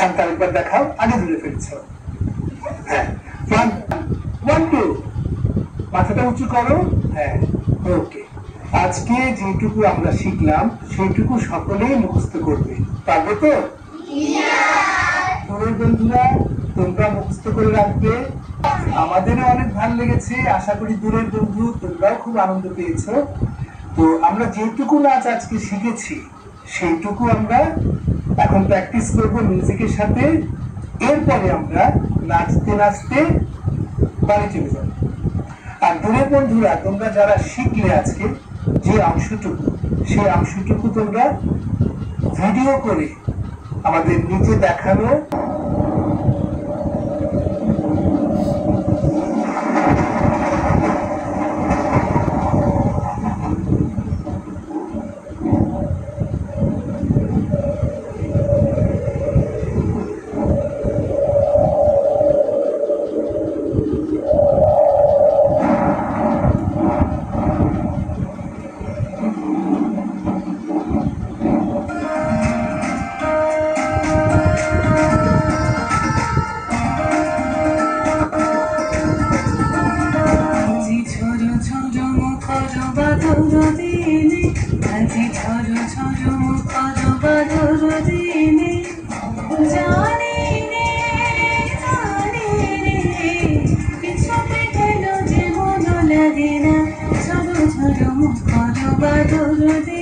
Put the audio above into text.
শান্ত আরেকবার দেখাও, আগে ধরে ফেলছো। হ্যাঁ, 1 1 2, মাথাটা উঁচু করো। হ্যাঁ, ওকে। আজকে যেটুকু আমরা শিখলাম সেইটুকু সকলেই মুখস্থ করবে, পারবে তো? তোমরা বন্ধুরা তোমরা মুখস্থ করে রাখবে। আমাদেরও অনেক ভালো লেগেছে, আশা করি দূরের বন্ধু তোমরাও খুব আনন্দ পেয়েছো। তো আমরা যেটুকু নাচ আজকে শিখেছি সেইটুকু আমরা এখন প্র্যাকটিস করব মিউজিকের সাথে। এরপরে আমরা নাচতে নাচতে বাড়ি চলে যাব। আর দূরের বন্ধুরা তোমরা যারা শিখলে আজকে যে অংশটুকু, সেই অংশটুকু তোমরা ভিডিও করে আমাদের নিচে দেখানো Bye.